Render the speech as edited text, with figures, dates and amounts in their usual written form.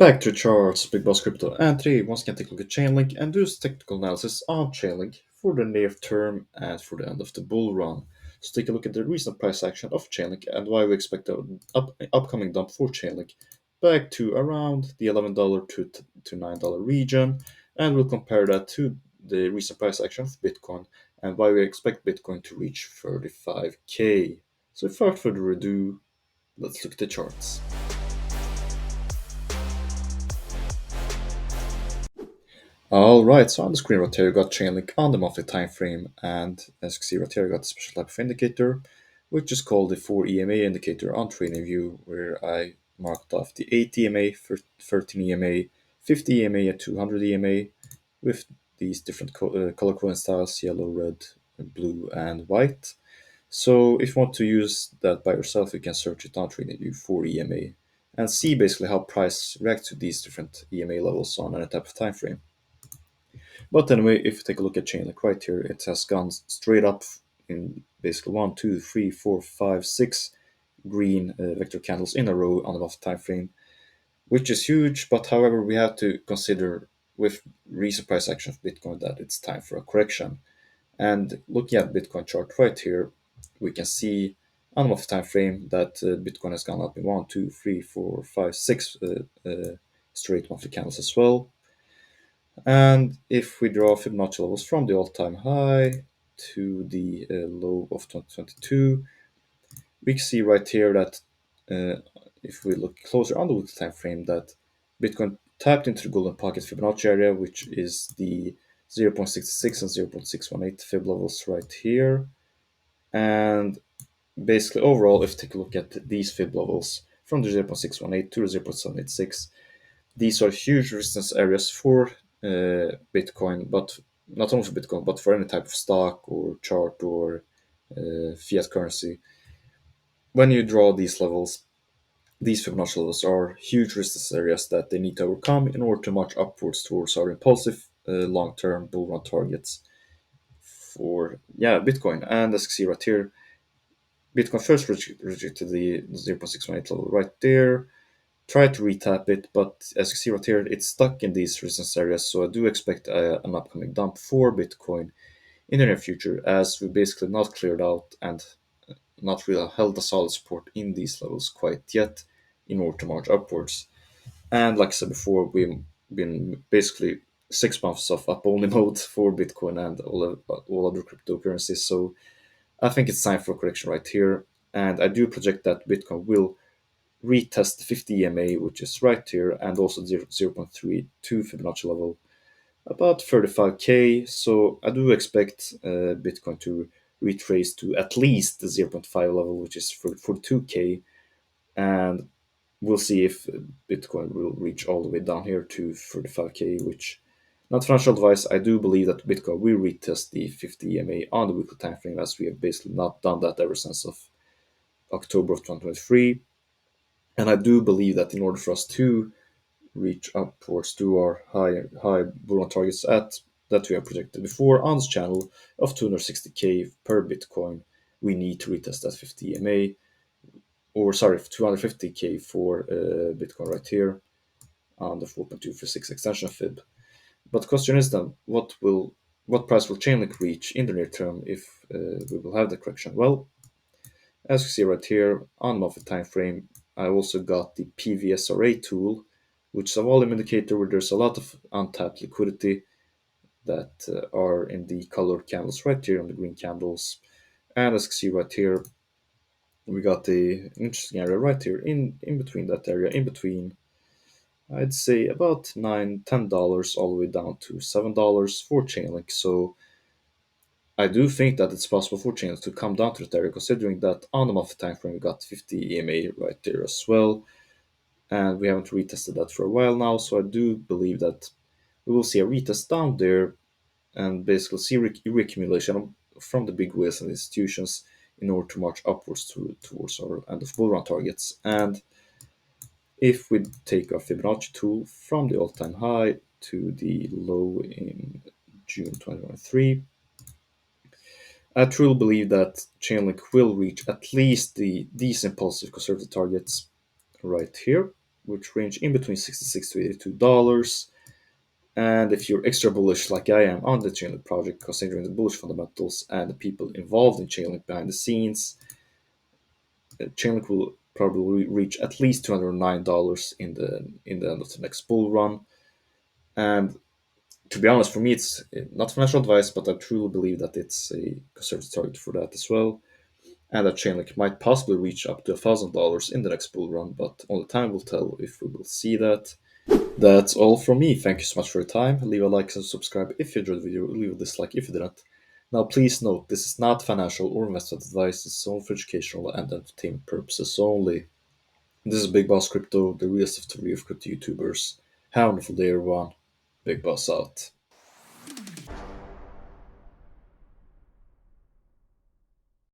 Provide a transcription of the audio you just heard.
Back to charts, Big Boss Crypto, and today once again take a look at Chainlink and do some technical analysis on Chainlink for the near term and for the end of the bull run. So take a look at the recent price action of Chainlink and why we expect an upcoming dump for Chainlink back to around the $11 to $9 region, and we'll compare that to the recent price action of Bitcoin and why we expect Bitcoin to reach 35K. So without further ado, let's look at the charts. All right, so on the screen right here, you got Chainlink on the monthly time frame, and as you can see right here, you got a special type of indicator, which is called the 4 EMA indicator on TradingView, where I marked off the 8 EMA, 13 EMA, 50 EMA, and 200 EMA, with these different color coding styles: yellow, red, blue, and white. So if you want to use that by yourself, you can search it on TradingView for EMA and see basically how price reacts to these different EMA levels on any type of time frame. But anyway, if you take a look at Chainlink right here, it has gone straight up in basically 1, 2, 3, 4, 5, 6 green vector candles in a row on the monthly time frame, which is huge. But however, we have to consider with recent price action of Bitcoin that it's time for a correction. And looking at Bitcoin chart right here, we can see on the monthly time frame that Bitcoin has gone up in 1, 2, 3, 4, 5, 6 straight monthly candles as well. And if we draw Fibonacci levels from the all-time high to the low of 2022, we can see right here that if we look closer on the weekly time frame, that Bitcoin tapped into the golden pocket Fibonacci area, which is the 0.66 and 0.618 Fib levels right here. And basically, overall, if you take a look at these Fib levels from the 0.618 to the 0.786, these are huge resistance areas for Bitcoin, but not only for Bitcoin, but for any type of stock or chart or fiat currency. When you draw these levels, these Fibonacci levels are huge resistance areas that they need to overcome in order to march upwards towards our impulsive long-term bull run targets for Bitcoin. And as you can see right here, Bitcoin first rejected the 0.618 level right there, try to retap it, but as you see right here, it's stuck in these resistance areas. So I do expect an upcoming dump for Bitcoin in the near future, as we basically not cleared out and not really held a solid support in these levels quite yet in order to march upwards. And like I said before, we've been basically 6 months of up only mode for Bitcoin and all other cryptocurrencies. So I think it's time for a correction right here. And I do project that Bitcoin will retest the 50 EMA, which is right here, and also 0.32 Fibonacci level, about 35K. So I do expect Bitcoin to retrace to at least the zero point 0.5 level, which is 42K. And we'll see if Bitcoin will reach all the way down here to 35K, which, not financial advice, I do believe that Bitcoin will retest the 50 EMA on the weekly time frame, as we have basically not done that ever since of October of 2023. And I do believe that in order for us to reach upwards to our high bull run targets at that we have projected before on this channel of 260K per Bitcoin, we need to retest that 50 EMA, or sorry, 250K for Bitcoin right here on the 4.246 extension fib. But the question is then, what price will Chainlink reach in the near term if we will have the correction? Well, as you see right here on monthly time frame, I also got the PVSRA tool, which is a volume indicator where there's a lot of untapped liquidity that are in the colored candles right here on the green candles. And as you can see right here, we got the interesting area right here in between that area, in between, I'd say about $9, $10 all the way down to $7 for Chainlink. So I do think that it's possible for Chainlink to come down to that area, considering that on the monthly time frame we got 50 EMA right there as well, and we haven't retested that for a while now. So I do believe that we will see a retest down there and basically see reaccumulation from the big whales and institutions in order to march upwards towards our end of bull run targets. And if we take our Fibonacci tool from the all-time high to the low in June 2023, I truly believe that Chainlink will reach at least these impulsive conservative targets right here. which range in between $66 to $82. And if you're extra bullish like I am on the Chainlink project, considering the bullish fundamentals and the people involved in Chainlink behind the scenes, Chainlink will probably reach at least $209 in the end of the next bull run. And to be honest, for me, it's not financial advice, but I truly believe that it's a conservative target for that as well, and that Chainlink might possibly reach up to $1,000 in the next bull run. But only time will tell if we will see that. That's all from me. Thank you so much for your time. Leave a like and subscribe if you enjoyed the video. Leave a dislike if you didn't. Now, please note, this is not financial or investment advice. It's only for educational and entertainment purposes only. This is Big Boss Crypto, the realest of the real crypto YouTubers. Have a wonderful day, everyone. Big Boss out.